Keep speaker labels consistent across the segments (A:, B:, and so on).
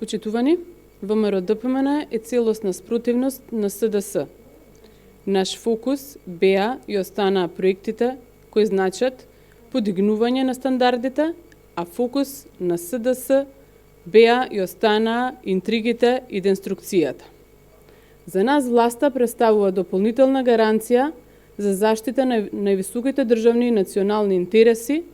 A: Почитувани, ВМРО-ДПМН е целосна спротивност на СДС. Наш фокус беа и останаа проектите кои значат подигнување на стандардите, а фокус на СДС беа и останаа интригите и деструкцијата. За нас власта представува дополнителна гаранција за заштита на највисоките државни и национални интереси,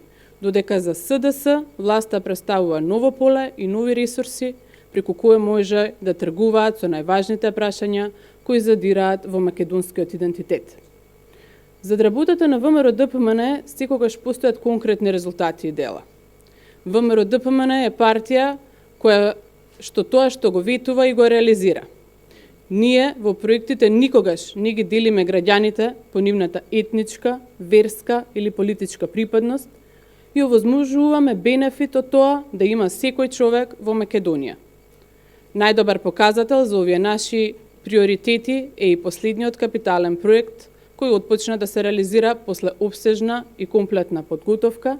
A: додека за СДС власта представува ново поле и нови ресурси преку кое може да тргуваат со најважните прашања кои задираат во македонскиот идентитет. За работата на ВМРО-ДПМН секогаш постојат конкретни резултати и дела. ВМРО-ДПМН е партија која што го ветува и го реализира. Ние во проектите никогаш не ги делиме граѓаните по нивната етничка, верска или политичка припадност и овозможуваме бенефит од тоа да има секој човек во Македонија. Најдобар показател за овие наши приоритети е и последниот капитален проект кој отпочна да се реализира после обсежна и комплетна подготовка,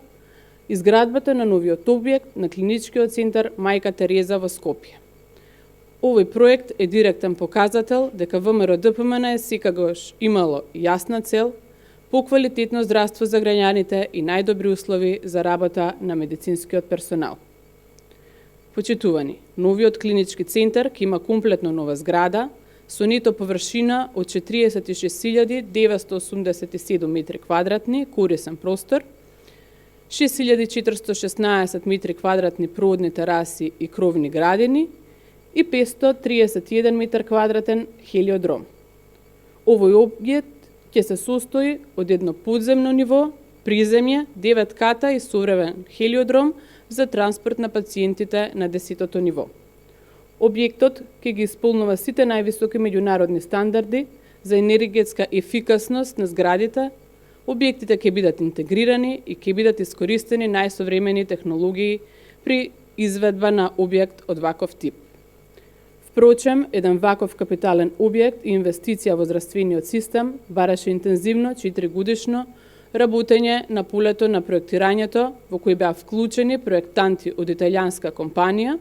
A: изградбата на новиот објект на клиничкиот центар Мајка Тереза во Скопје. Овој проект е директен показател дека ВМРО-ДПМН секогаш имало јасна цел, поквалитетно здравство за граѓаните и најдобри услови за работа на медицинскиот персонал. Почитувани, новиот клинички центар ќе има комплетно нова зграда со нето површина од 46.987 метри квадратни корисен простор, 6.416 метри квадратни проводни тераси и кровни градини и 531 метар квадратен хелиодром. Овој објект ќе се состои од едно подземно ниво, приземје, 9 ката и современ хелиодром за транспорт на пациентите на 10-тото ниво. Објектот ќе ги исполнува сите највисоки меѓународни стандарди за енергетска ефикасност на зградите. Објектите ќе бидат интегрирани и ќе бидат искористени најсовремени технологии при изведба на објект од ваков тип. Впрочем, еден ваков капитален објект и инвестиција во здравствениот систем бараше интензивно 4-годишно работење на полето на проектирањето во кој беа вклучени проектанти од италијанска компанија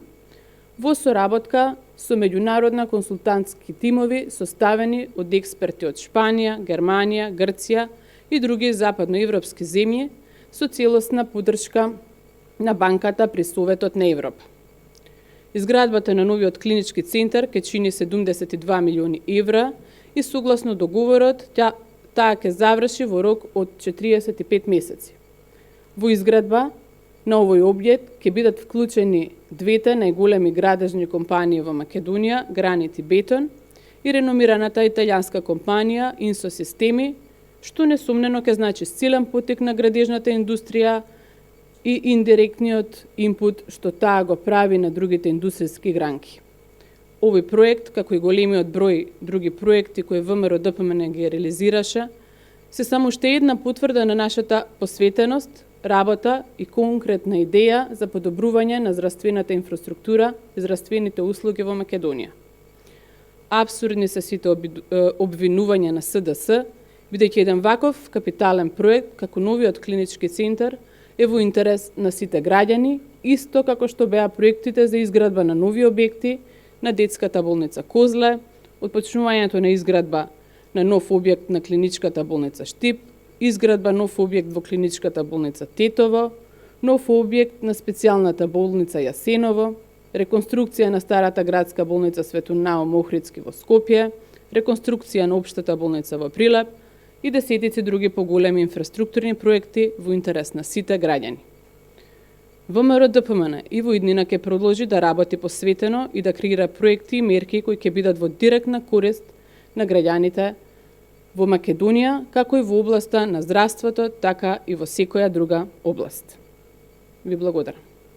A: во соработка со меѓународна консултантски тимови составени од експерти од Шпанија, Германија, Грција и други западноевропски земји со целосна поддршка на банката при Советот на Европа. Изградбата на новиот клинички центар ќе чини 72 милиони евра и согласно договорот таа ќе заврши во рок од 45 месеци. Во изградба на овој објект ќе бидат вклучени двете најголеми градежни компании во Македонија, Гранит и Бетон, и реномираната италијанска компанија Инсо Системи, што несумнено ќе значи силен поттик на градежната индустрија и индиректниот инпут што таа го прави на другите индустријски гранки. Овој проект, како и големиот број други проекти кои ВМРО-ДПМН ги реализираше, се само уште една потврда на нашата посветеност, работа и конкретна идеја за подобрување на здравствената инфраструктура и здравствените услуги во Македонија. Апсурдни се сите обвинувања на СДС, бидејќи еден ваков капитален проект како новиот клинички центар е во интерес на сите граѓани, исто како што беа проектите за изградба на нови објекти на детската болница Козле, отпочнувањето на изградба на нов објект на клиничката болница Штип, изградба нов објект во клиничката болница Тетово, нов објект на специјалната болница Јасеново, реконструкција на старата градска болница Светун Наум Охридски во Скопје, реконструкција на општата болница во Прилеп и десетици други поголеми инфраструктурни проекти во интерес на сите граѓани. ВМРО-ДПМН и во иднина ќе продолжи да работи посветено и да креира проекти и мерки кои ќе бидат во директна корист на граѓаните во Македонија, како и во областа на здравството, така и во секоја друга област. Ви благодарам.